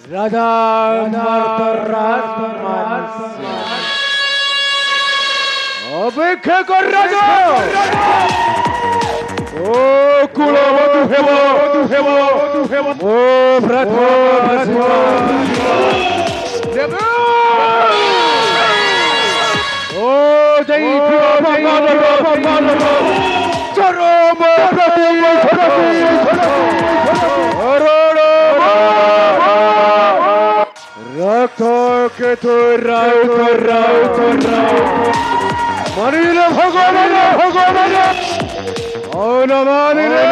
রাধা অপেক্ষা কর রাজা ও কুলবধূ হেব ও ভ্রাত ও জয় চরম রক্ষকে তোরাও মানিলে ভগবান মানিলে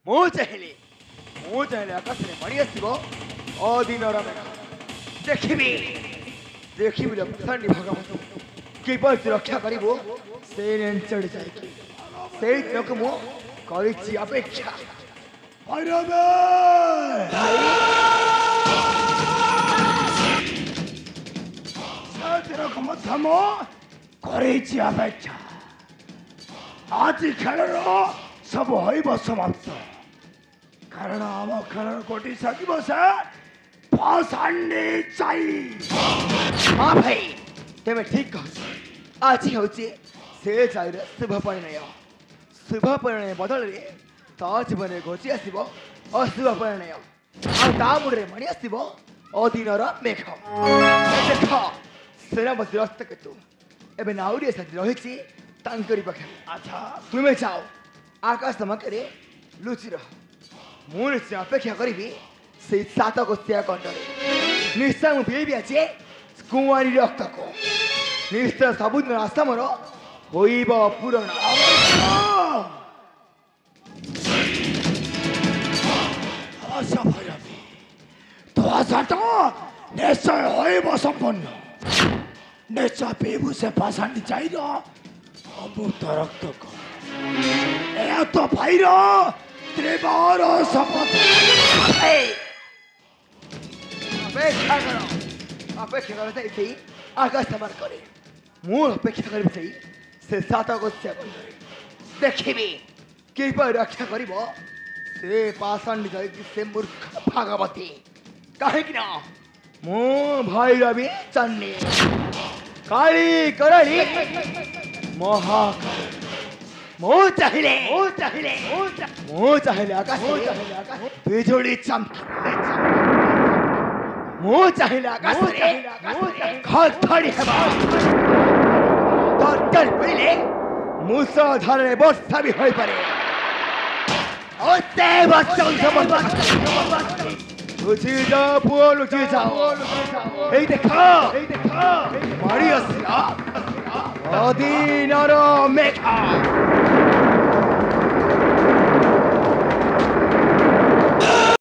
ମୁଁ ଚାହିଁଲେ ଆକାଶରେ ମାଡ଼ି ଆସିବ ଅଦିନର ମେଘ ଦେଖିବି ପ୍ରସାଣ୍ଡୀ ଭଗବାନ କିପରି ରକ୍ଷା କରିବୁ ସେଇ ଅଞ୍ଚଳ ଯାଇକି ସେଇ ଦିନକୁ ମୁଁ କରିଛି ଅପେକ୍ଷା ସେଦିନକୁ ମଧ୍ୟ ମୁଁ କରିଛି ଅପେକ୍ଷା ଆଜି ଖେଳର ସବୁ ହୋଇବ ସମାପ୍ତ କାରଣ ଆମ ଖେଳର ଗୋଟି ସଜିବ ସେ ପାଷାଣ୍ଡୀ ଚାଇ ହଁ ଭାଇ ତେବେ ଠିକ୍ କହୁଛ ଆଜି ହେଉଛି ସେ ଚାଇର ଶୁଭ ପରିଣୟ ବଦଳରେ ତା ଜୀବନରେ ଘୋଚି ଆସିବ ଅଶୁଭ ପରିଣୟ ଆଉ ତା ମୁଣ୍ଡରେ ମାଣି ଆସିବ ଅଦିନର ମେଘ ଦେଖ ସେନାପତି ରକ୍ତକେତୁ ଏବେ ନାଉରିଆ ସାଥି ରହିଛି ତାଙ୍କରି ପାଖରେ ଆଚ୍ଛା ତୁମେ ଯାଅ ଆକାଶ ପାଖରେ ଲୁଚି ରହ ମୁଁ ନିଶ୍ଚୟ ଅପେକ୍ଷା କରିବି ସେଇ ସାତକୋଶିଆ କଣ୍ଡରେ ନିଶ୍ଚୟ ମୁଁ ପିଇବି ଆଜି କୁଆଁରୀ ରକ୍ତକୁ ନିଶ୍ଚୟ ସବୁଦିନ ଆଶା ମୋର ହୋଇବ ପୂରଣ ଆଶା ଭୈରବୀ ତୋ ଆଶାଟା ନିଶ୍ଚୟ ହୋଇବ ସମ୍ପନ୍ନ ନିଶ୍ଚୟ ପିଇବୁ ସେ ପାଷାଣ୍ଡୀ ଚାଇର ଅମୃତ ରକ୍ତକୁ ଏହା ତ ଭାଇର ତ୍ରିବାର ଶପଥ ଅପେକ୍ଷା କର ସେଇଠି ଆକାଶ ମାର୍ଗରେ ମୁଁ ଅପେକ୍ଷା କରିବି ସେଇ ସେ ସାତକୋଶିଆ କଣ୍ଡରେ ଦେଖିବି କିପରି ରକ୍ଷା କରିବ ସେ ପାଷାଣ୍ଡୀ ଯାଇକି ସେ ମୂର୍ଖ ଭାଗବତୀ କାହିଁକି ନା ମୁଁ ଭୈରବୀ ଚଣ୍ଡୀ କାଳୀ କରାଳି ମହାକାଳୀ ମୁଁ ଚାହିଁଲେ ଆକାଶ ବିଜୁଳି ଚମକି ମୁଁ ଚାହିଁଲେ ଆକାଶରେ ଖଡଖଡି ହେବ ଦରକାର ପଡ଼ିଲେ ମୁଷଳଧାରରେ ବର୍ଷା ବି ହୋଇପାରେ ଲୁଚି ଯାଅ ପୁଅ ଲୁଚି ଯାଅ ଏଇ ଦେଖ ମାଡ଼ି ଆସିଲା ଅଦିନର ମେଘ